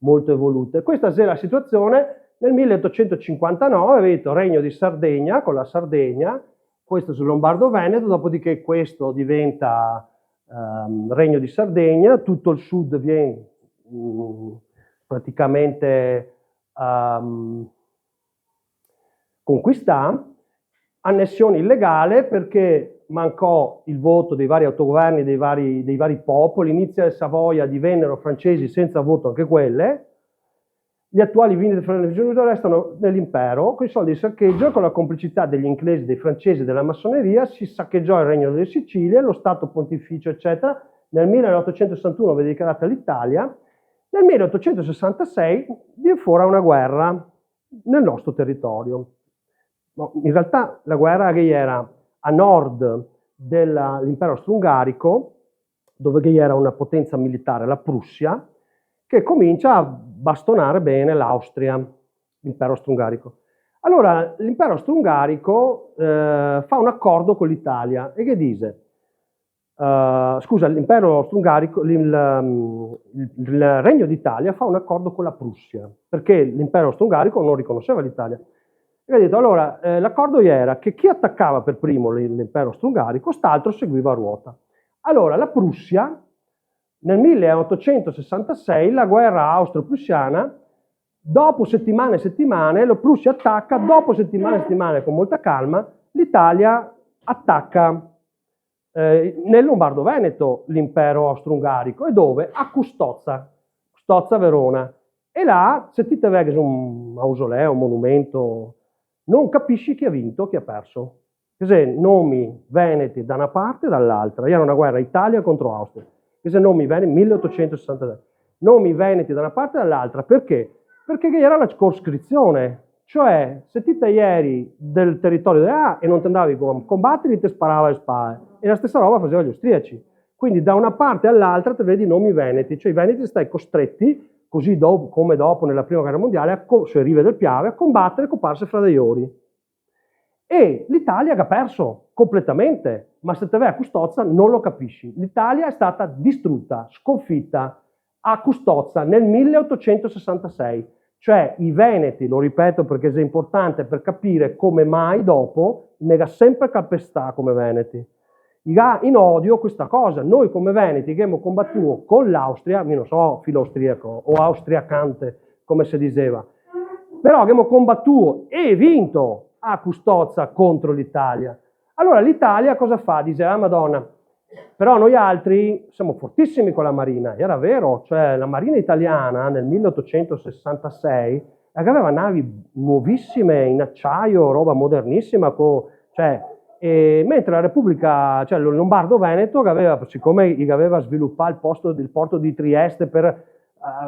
molto evolute. Questa è la situazione nel 1859, vedete, Regno di Sardegna, con la Sardegna, questo sul Lombardo-Veneto, dopodiché questo diventa Regno di Sardegna, tutto il sud viene praticamente conquistato, annessione illegale perché mancò il voto dei vari autogoverni dei vari popoli, Inizia e Savoia divennero francesi senza voto anche quelle, gli attuali vini del Fratello restano nell'impero, con i soldi di saccheggio, con la complicità degli inglesi, dei francesi e della massoneria, si saccheggiò il Regno delle Sicilie, lo Stato Pontificio, eccetera. Nel 1861 venne dichiarata l'Italia, nel 1866 viene fuori una guerra nel nostro territorio. In realtà la guerra che era a nord dell'impero austro-ungarico, dove era una potenza militare, la Prussia, che comincia a bastonare bene l'Austria, l'impero austro-ungarico. Allora, l'impero austro-ungarico fa un accordo con l'Italia e che dice? Scusa, l'impero austro-ungarico, il Regno d'Italia fa un accordo con la Prussia, perché l'impero austro-ungarico non riconosceva l'Italia. E ha detto, allora, l'accordo era che chi attaccava per primo l'impero austro-ungarico, st'altro seguiva a ruota. Allora, la Prussia, nel 1866, la guerra austro-prussiana, dopo settimane e settimane, la Prussia attacca, dopo settimane e settimane, con molta calma, l'Italia attacca nel Lombardo-Veneto l'impero austro-ungarico. E dove? A Custozza, Verona. E là, se ti vedi un mausoleo, un monumento, non capisci chi ha vinto, chi ha perso. Perché nomi veneti da una parte e dall'altra. Era una guerra Italia contro Austria. Perché nomi veneti, 1863. Nomi veneti da una parte e dall'altra. Perché? Perché era la coscrizione. Cioè, se ti eri del territorio della A e non ti andavi a combattere, ti sparava le spade. E la stessa roba faceva gli austriaci. Quindi da una parte all'altra ti vedi i nomi veneti. Cioè i veneti stai costretti, così come dopo nella prima guerra mondiale, sulle rive del Piave, a combattere comparse fra dei ori. E l'Italia che ha perso completamente, ma se te vai a Custozza non lo capisci. L'Italia è stata distrutta, sconfitta a Custozza nel 1866. Cioè i veneti, lo ripeto perché è importante per capire come mai dopo nega sempre calpestà come veneti. In odio questa cosa. Noi come veneti che abbiamo combattuto con l'Austria, io non so filo austriaco o austriacante come si diceva, però abbiamo combattuto e vinto a Custozza contro l'Italia. Allora l'Italia cosa fa? Dice, ah Madonna, però noi altri siamo fortissimi con la Marina. Era vero, cioè la Marina italiana nel 1866 aveva navi nuovissime in acciaio, roba modernissima, mentre la Repubblica, cioè il Lombardo-Veneto, siccome aveva sviluppato il porto di Trieste per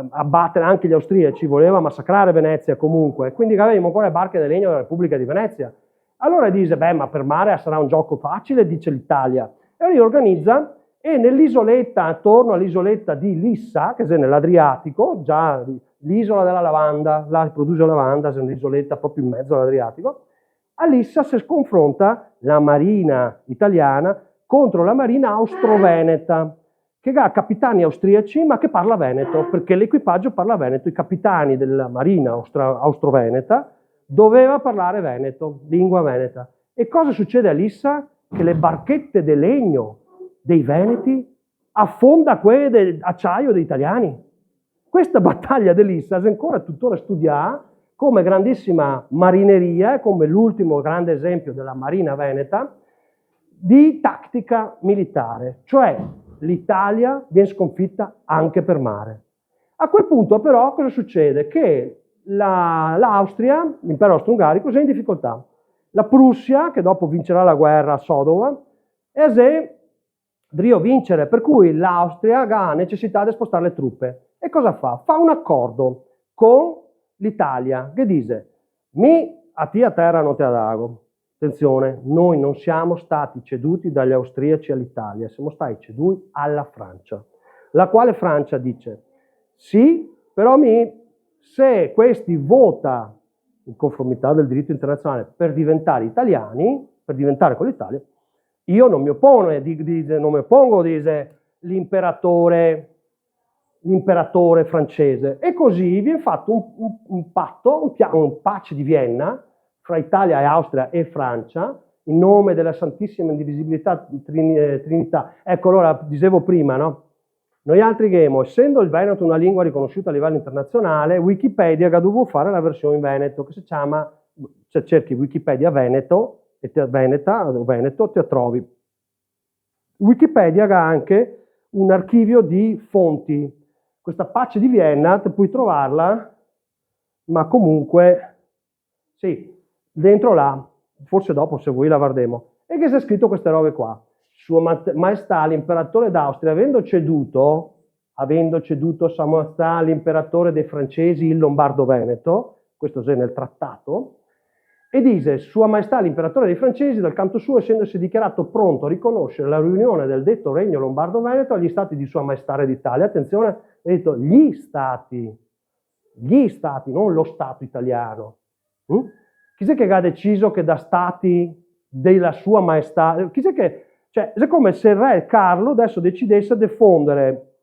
abbattere anche gli austriaci, voleva massacrare Venezia comunque, quindi avevamo ancora le barche di legno della Repubblica di Venezia. Allora dice, beh, ma per mare sarà un gioco facile, dice l'Italia. E riorganizza e nell'isoletta, attorno all'isoletta di Lissa, che è nell'Adriatico, già l'isola della lavanda, là produce lavanda, è un'isoletta proprio in mezzo all'Adriatico, a Lissa si sconfronta la marina italiana contro la marina austro-veneta, che ha capitani austriaci ma che parla veneto, perché l'equipaggio parla veneto, i capitani della marina austro-veneta doveva parlare veneto, lingua veneta. E cosa succede a Lissa? Che le barchette di legno dei veneti affonda quelle dell'acciaio degli italiani. Questa battaglia di Lissa è ancora tuttora studiata come grandissima marineria, come l'ultimo grande esempio della marina veneta, di tattica militare, cioè l'Italia viene sconfitta anche per mare. A quel punto però cosa succede? Che l'Austria, l'impero austro-ungarico, è in difficoltà. La Prussia, che dopo vincerà la guerra a Sodova, e se deve vincere, per cui l'Austria ha necessità di spostare le truppe. E cosa fa? Fa un accordo con l'Italia, che dice, a te a terra non te la dago. Attenzione, noi non siamo stati ceduti dagli austriaci all'Italia, siamo stati ceduti alla Francia, la quale Francia dice, sì, però se questi vota in conformità del diritto internazionale per diventare italiani, per diventare con l'Italia, io non mi oppongo, dice l'imperatore l'imperatore francese. E così viene fatto un patto, un pace di Vienna fra Italia e Austria e Francia, in nome della Santissima Indivisibilità Trinità. Ecco, allora, dicevo prima, no? Noi altri Ghemo, essendo il Veneto una lingua riconosciuta a livello internazionale, Wikipedia ha dovuto fare la versione in Veneto, che si chiama, se cerchi Wikipedia Veneto, e Veneta, o Veneto, te trovi. Wikipedia ha anche un archivio di fonti. Questa pace di Vienna, te puoi trovarla, ma comunque, sì, dentro là, forse dopo se vuoi la guardiamo. E che si è scritto queste robe qua. Sua Maestà l'imperatore d'Austria, avendo ceduto Sua Maestà l'imperatore dei francesi il Lombardo-Veneto, questo è nel trattato, e dice Sua Maestà l'imperatore dei francesi, dal canto suo, essendosi dichiarato pronto a riconoscere la riunione del detto regno Lombardo-Veneto agli stati di Sua Maestà Re d'Italia, attenzione, ha detto gli stati, non lo Stato italiano. Chi è che ha deciso che da stati della Sua Maestà, chi è che, cioè, è come se il re Carlo adesso decidesse di fondere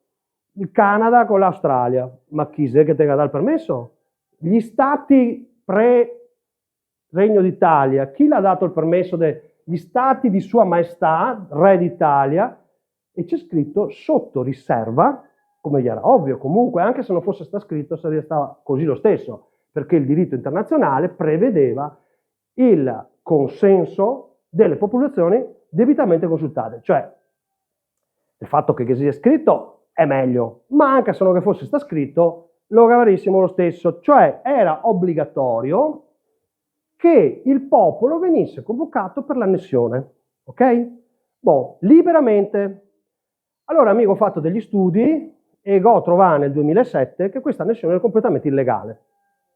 il Canada con l'Australia. Ma chi è che te ha dato il permesso? Gli stati pre-Regno d'Italia. Chi l'ha dato il permesso degli stati di Sua Maestà, Re d'Italia? E c'è scritto sotto riserva, come gli era ovvio comunque, anche se non fosse stato scritto, sarebbe stato così lo stesso, perché il diritto internazionale prevedeva il consenso delle popolazioni debitamente consultate. Cioè, il fatto che sia scritto è meglio, ma anche se non fosse stato scritto, lo avrissimo lo stesso. Cioè, era obbligatorio che il popolo venisse convocato per l'annessione. Ok? Boh, liberamente. Allora, amico, ho fatto degli studi e ho trovato nel 2007 che questa annessione è completamente illegale.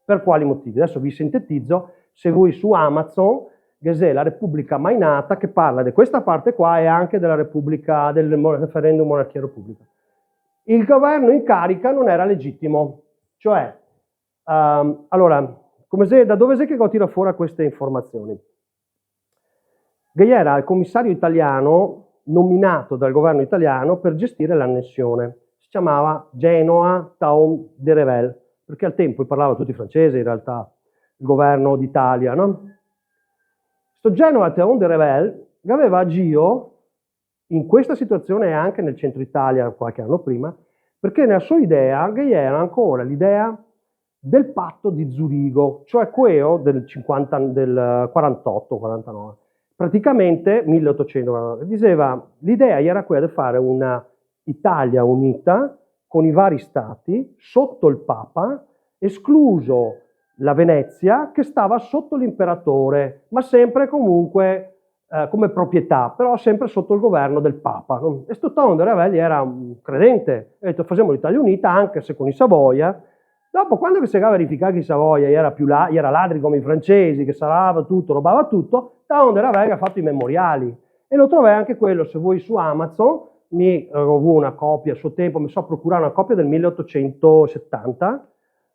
Per quali motivi? Adesso vi sintetizzo. Se voi su Amazon, Gesè, la Repubblica Mai Nata, che parla di questa parte qua e anche della Repubblica, del referendum monarchia-repubblica. Il governo in carica non era legittimo. Cioè, allora, da dove è che tira fuori queste informazioni? Che era il commissario italiano nominato dal governo italiano per gestire l'annessione. Si chiamava Genoa Town de Revel, perché al tempo parlava tutti francesi in realtà, il governo d'Italia, no? Sto Genoa Town de Revel aveva agito in questa situazione e anche nel centro Italia qualche anno prima, perché nella sua idea era ancora l'idea del patto di Zurigo, cioè quello del 48-49. Praticamente 1800, diceva, l'idea era quella di fare una Italia unita con i vari stati sotto il Papa, escluso la Venezia che stava sotto l'imperatore, ma sempre comunque come proprietà, però sempre sotto il governo del Papa. E sto Tondo Ravelli era un credente, ha detto facciamo l'Italia unita anche se con i Savoia. Dopo, quando si era verificato che i Savoia era ladri come i francesi, che salava tutto, rubava tutto, Tondo Ravelli ha fatto i memoriali. E lo trovai anche quello, se vuoi su Amazon, mi avevo una copia a suo tempo, mi so procurare una copia del 1870,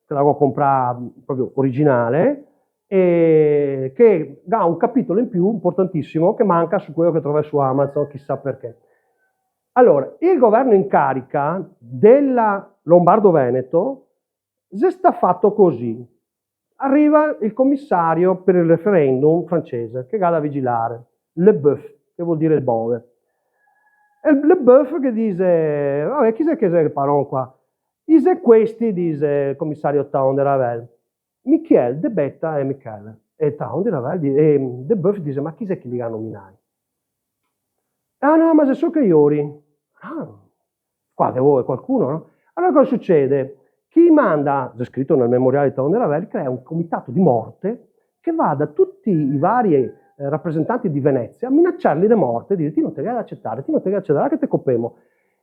che l'avevo comprata proprio originale, e che ha un capitolo in più importantissimo che manca su quello che trovai su Amazon, chissà perché. Allora, il governo in carica della Lombardo-Veneto si sta fatto così. Arriva il commissario per il referendum francese che va da vigilare, Le Boeuf, che vuol dire il bove. E Le Boeuf che dice, vabbè, chi è che è il paron qua? Dice questi, dice il commissario Town de Ravel, Michel, De Betta e Michele. E Town de Ravel, e De Boeuf dice, ma chi è che li ha nominati? Ah no, ma se so che iori. Ah, qua devo qualcuno, no? Allora cosa succede? Chi manda, è scritto nel memoriale di Town de Ravel, crea un comitato di morte che va da tutti i vari rappresentanti di Venezia a minacciarli di morte, dire ti non te li accettare, ti non te li accettare, che te copemo.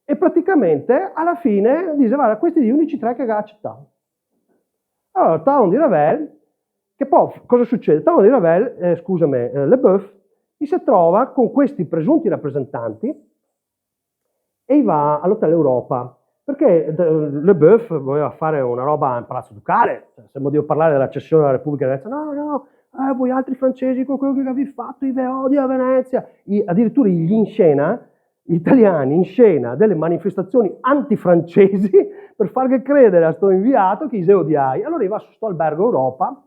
E praticamente alla fine dice, guarda, questi gli unici tre che ha accettato. Allora, Town di Ravel, che poi cosa succede? Town di Ravel, Le Boeuf, si trova con questi presunti rappresentanti e va all'Hotel Europa, perché Le Boeuf voleva fare una roba in Palazzo Ducale, cioè, se devo parlare della cessione della Repubblica di Venezia, no, voi altri francesi con quello che avete fatto, i ve odio a Venezia, addirittura gli inscena italiani in scena delle manifestazioni antifrancesi per far credere a sto inviato che si odiai. Allora va su sto albergo Europa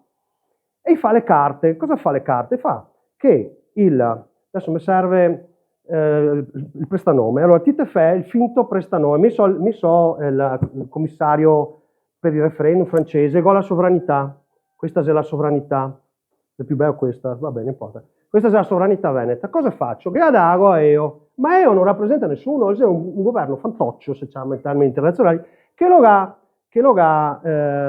e fa le carte. Cosa fa le carte? Fa che adesso mi serve il prestanome. Allora, Titefè, il finto prestanome, mi so il commissario per il referendum francese, con la sovranità. Questa è la sovranità. È più bella questa, va bene, importa. Questa è la sovranità veneta. Cosa faccio? Che adago a EO. Ma EO non rappresenta nessuno, è un governo fantoccio, se diciamo in termini internazionali, che lo ha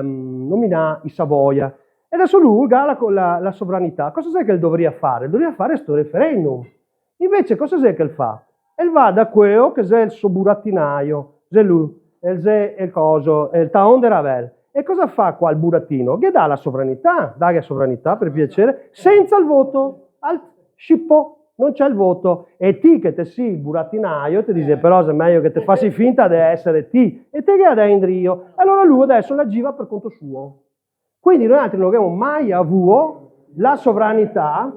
nomina i Savoia. E adesso lui ha la sovranità. Cosa sai che dovrebbe fare? Dovrebbe fare questo referendum. Invece cosa sai che fa? E va da quello che è il suo burattinaio, è lui, il coso, il taon de Ravel. E cosa fa qua il burattino? Che dà la sovranità, per piacere, senza il voto, al scippo, non c'è il voto. E ti che te sì, il burattinaio, ti dice però è meglio che te fassi finta di essere ti, e te che adendri io. Allora lui adesso la gira per conto suo. Quindi noi altri non abbiamo mai avuto la sovranità.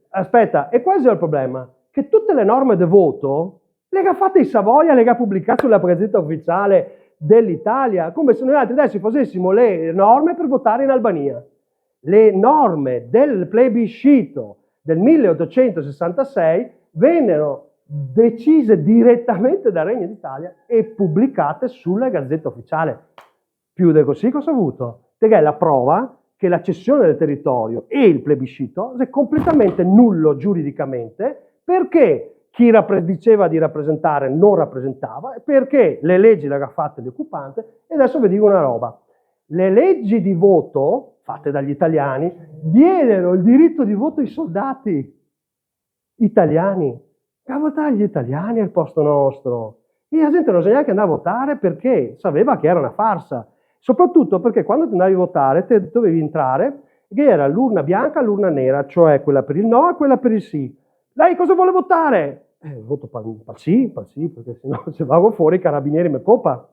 Aspetta, e questo è il problema, che tutte le norme del voto le ha fatte in Savoia, le ha pubblicate sulla Gazzetta Ufficiale dell'Italia, come se noi altri adesso facessimo le norme per votare in Albania. Le norme del plebiscito del 1866 vennero decise direttamente dal Regno d'Italia e pubblicate sulla Gazzetta Ufficiale. Più di così cosa ha avuto? Perché è la prova che la cessione del territorio e il plebiscito è completamente nullo giuridicamente, perché chi diceva di rappresentare non rappresentava, perché le leggi le aveva fatte l'occupante. E adesso vi dico una roba: le leggi di voto fatte dagli italiani diedero il diritto di voto ai soldati italiani, a votare gli italiani al posto nostro. E la gente non sa neanche andare a votare perché sapeva che era una farsa. Soprattutto perché quando ti andavi a votare te dovevi entrare, che era l'urna bianca e l'urna nera, cioè quella per il no e quella per il sì. Lei cosa vuole votare? Voto per sì, perché sennò se vado fuori i carabinieri mi copa.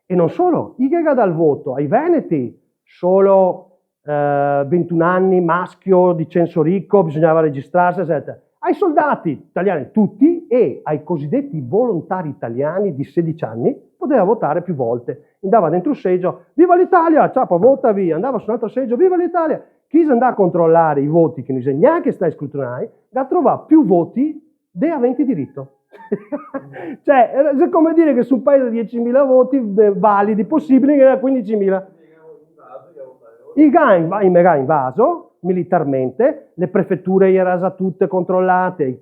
E non solo, i che dà il voto ai veneti, solo 21 anni, maschio, di censo ricco, bisognava registrarsi, eccetera. Ai soldati italiani tutti e ai cosiddetti volontari italiani di 16 anni poteva votare più volte. Andava dentro un seggio, viva l'Italia, ciapa, vota via. Andava su un altro seggio, viva l'Italia. Chi si andava a controllare i voti che non si neanche sta scrutinare, da trovare più voti dei aventi diritto. Cioè, è come dire che su un paese di 10.000 voti validi possibili che era 15.000. Il GA invaso militarmente, le prefetture erano tutte controllate,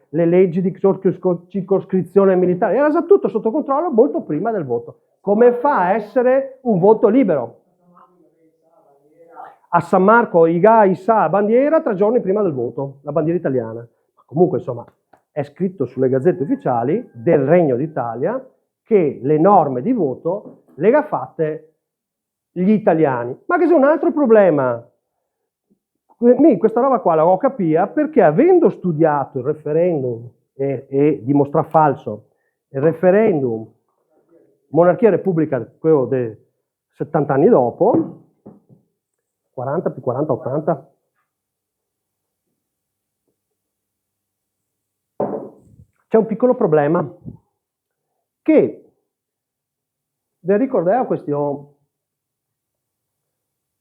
le leggi di circoscrizione militare, era già tutto sotto controllo molto prima del voto. Come fa a essere un voto libero? A San Marco i GA sa bandiera 3 giorni prima del voto, la bandiera italiana. Comunque insomma è scritto sulle gazzette ufficiali del Regno d'Italia che le norme di voto le ha fatte gli italiani. Ma che c'è un altro problema. Questa roba qua la ho capita perché avendo studiato il referendum e dimostra falso il referendum monarchia e repubblica, quello di 70 anni dopo, 40 più 40, 80, c'è un piccolo problema che vi ricordate la questione.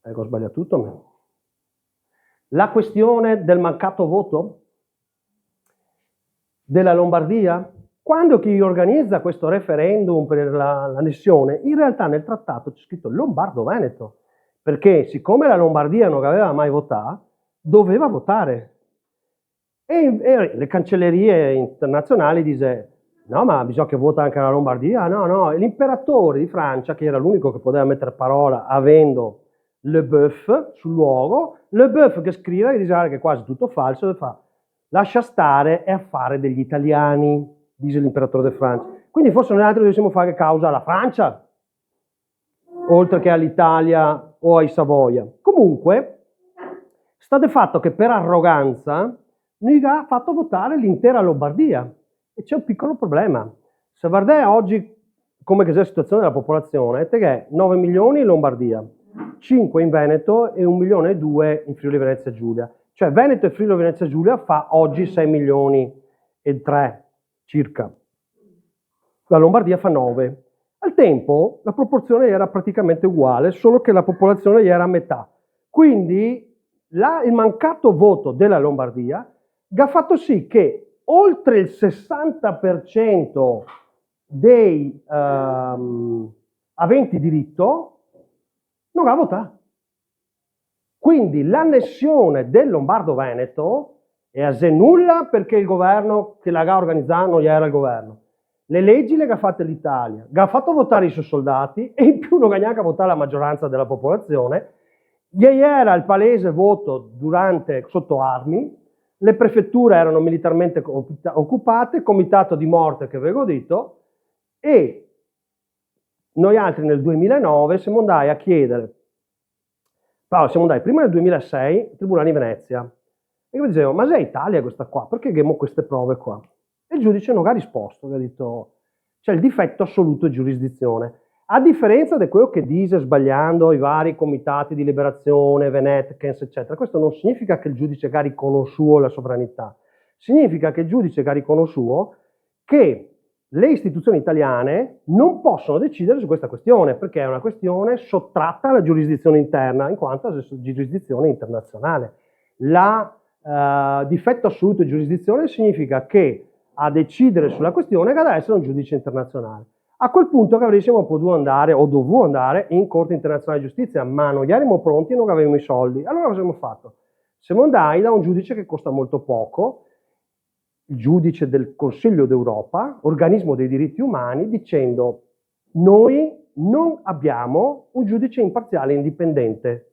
Ecco, ho sbagliato tutto. La questione del mancato voto della Lombardia, quando chi organizza questo referendum per l'annessione, in realtà nel trattato c'è scritto Lombardo-Veneto, perché siccome la Lombardia non aveva mai votato, doveva votare. E le cancellerie internazionali dice no, ma bisogna che vota anche la Lombardia. No, l'imperatore di Francia, che era l'unico che poteva mettere parola avendo Leboeuf sul luogo, Leboeuf che scrive e dice che è quasi tutto falso, e fa lascia stare, è affare degli italiani, dice l'imperatore di Francia. Quindi forse noi altri dovessimo fare causa alla Francia, oltre che all'Italia o ai Savoia. Comunque, sta di fatto che per arroganza noi ha fatto votare l'intera Lombardia. E c'è un piccolo problema. Se guardate oggi come è la situazione della popolazione, è 9 milioni in Lombardia, 5 in Veneto e 1 milione e 2 in Friuli Venezia Giulia. Cioè Veneto e Friuli Venezia Giulia fa oggi 6 milioni e 3. circa. La Lombardia fa 9. Al tempo la proporzione era praticamente uguale, solo che la popolazione era a metà. Quindi il mancato voto della Lombardia ha fatto sì che oltre il 60% dei aventi diritto non ha votato. Quindi l'annessione del Lombardo-Veneto è a sé nulla perché il governo che l'ha organizzato non era il governo. Le leggi le ha fatte l'Italia, ha fatto votare i suoi soldati e in più non ha neanche votato la maggioranza della popolazione. Gli era il palese voto sotto armi, le prefetture erano militarmente occupate, comitato di morte che avevo detto, e noi altri nel 2009 siamo andati a chiedere, siamo andati prima nel 2006 al Tribunale di Venezia, e io dicevo, ma se è Italia questa qua, perché abbiamo queste prove qua? E il giudice non ha risposto, ha detto, c'è il difetto assoluto di giurisdizione. A differenza di quello che dice, sbagliando, i vari comitati di liberazione, Venetkens, eccetera, questo non significa che il giudice ha riconosciuto la sovranità, significa che il giudice ha riconosciuto che le istituzioni italiane non possono decidere su questa questione, perché è una questione sottratta alla giurisdizione interna, in quanto è giurisdizione internazionale. Difetto assoluto di giurisdizione significa che a decidere sulla questione che deve essere un giudice internazionale. A quel punto che avremmo potuto andare, o dovuto andare, in Corte Internazionale di Giustizia, ma non eravamo pronti e non avevamo i soldi. Allora cosa abbiamo fatto? Siamo andati da un giudice che costa molto poco, il giudice del Consiglio d'Europa, organismo dei diritti umani, dicendo noi non abbiamo un giudice imparziale e indipendente,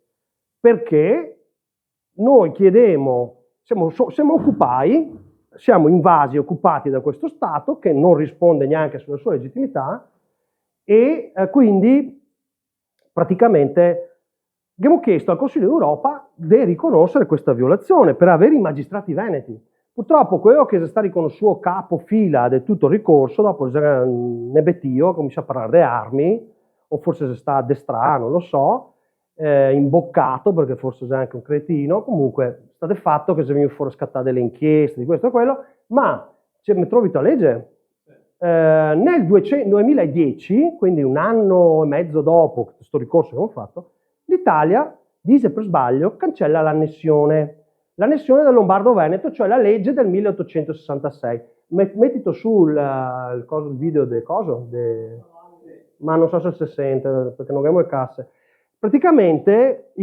perché noi chiedemo, siamo occupati, siamo invasi e occupati da questo Stato che non risponde neanche sulla sua legittimità e quindi praticamente abbiamo chiesto al Consiglio d'Europa di riconoscere questa violazione per avere i magistrati veneti. Purtroppo quello che è stato riconosciuto capofila di tutto il ricorso, dopo Nebetio comincia a parlare di armi, o forse si sta addestrando, non lo so, imboccato perché forse è anche un cretino, comunque sta di fatto che se vengono fuori scattate le inchieste di questo e quello, ma mi trovi a legge? Nel 2010, quindi un anno e mezzo dopo questo ricorso che abbiamo fatto, l'Italia, dice per sbaglio, cancella l'annessione del Lombardo-Veneto, cioè la legge del 1866. Mettito sul il video del coso, ma non so se si sente perché non abbiamo le casse. Praticamente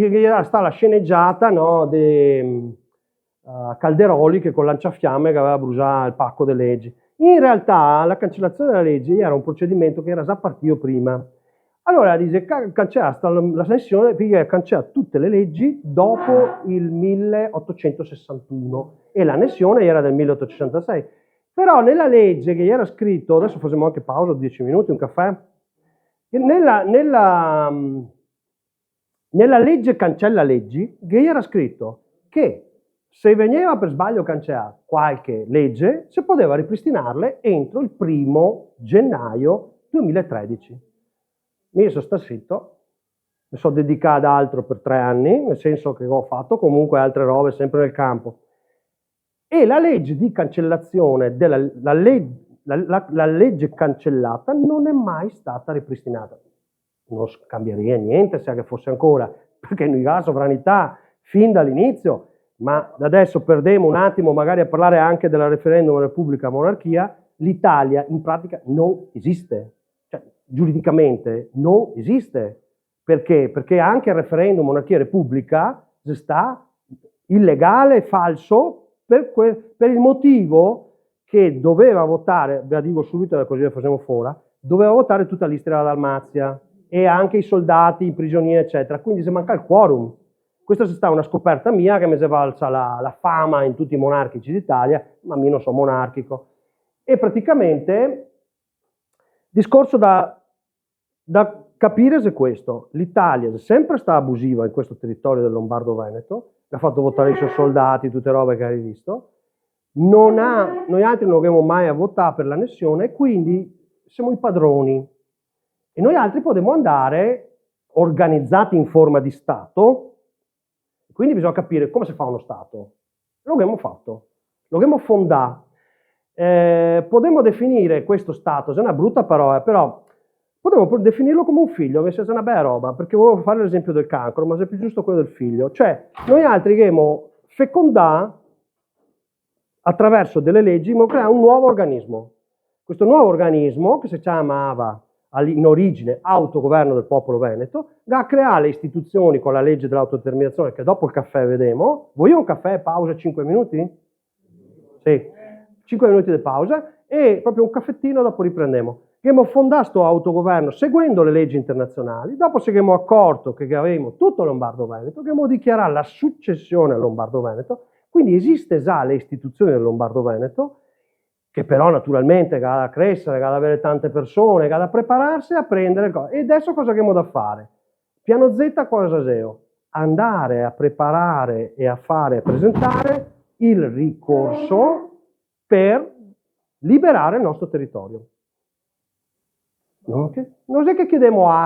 sta la sceneggiata, no, di Calderoli che con lanciafiamme che aveva bruciato il pacco delle leggi. In realtà la cancellazione della legge era un procedimento che era già partito prima. Allora dice cancella la sessione perché cancella tutte le leggi dopo il 1861 e l'annessione era del 1866. Però nella legge che era scritto, adesso facciamo anche pausa, 10 minuti, un caffè, nella legge cancella leggi, che era scritto che se veniva per sbaglio cancellata qualche legge, si poteva ripristinarle entro il 1° gennaio 2013. Io sono stato zitto, mi sono dedicato ad altro per 3 anni, nel senso che ho fatto comunque altre robe sempre nel campo. E la legge di cancellazione, la legge cancellata non è mai stata ripristinata. Non cambierebbe niente se che fosse ancora, perché noi la sovranità fin dall'inizio, ma adesso perdiamo un attimo magari a parlare anche della referendum Repubblica-Monarchia, l'Italia in pratica non esiste, cioè giuridicamente non esiste. Perché? Perché anche il referendum Monarchia-Repubblica sta illegale e falso per il motivo che doveva votare, ve la dico subito così la facciamo fuori, doveva votare tutta l'Istria della Dalmazia e anche i soldati, i prigionieri, eccetera. Quindi se manca il quorum. Questa è stata una scoperta mia che mi si è valsa la fama in tutti i monarchici d'Italia, ma io non sono monarchico. E praticamente il discorso da capire è questo. L'Italia è sempre stata abusiva in questo territorio del Lombardo-Veneto, ha fatto votare i suoi soldati, tutte robe che hai visto. Noi altri non abbiamo mai a votare per l'annessione, quindi siamo i padroni. E noi altri potremmo andare organizzati in forma di Stato, quindi bisogna capire come si fa uno Stato. Lo abbiamo fatto, lo abbiamo fondato. Potremmo definire questo status, è una brutta parola, però potremmo definirlo come un figlio, nel senso è una bella roba, perché volevo fare l'esempio del cancro, ma è più giusto quello del figlio. Cioè, noi altri dobbiamo fecondare attraverso delle leggi, ma crea un nuovo organismo. Questo nuovo organismo, che si chiamava in origine autogoverno del popolo veneto, da creare le istituzioni con la legge dell'autodeterminazione, che dopo il caffè vedremo. Voglio un caffè, pausa 5 minuti? Sì, 5 minuti di pausa e proprio un caffettino, dopo riprendiamo. Abbiamo fondato questo autogoverno seguendo le leggi internazionali, dopo ci abbiamo accorto che avevamo tutto Lombardo-Veneto, abbiamo dichiarato la successione al Lombardo-Veneto, quindi esiste già le istituzioni del Lombardo-Veneto, che però naturalmente ha da crescere, ha da avere tante persone, ha da prepararsi a prendere cose. E adesso cosa abbiamo da fare? Piano Z cosa SEO? Andare a preparare e a fare, a presentare il ricorso per liberare il nostro territorio. Non è che chiediamo a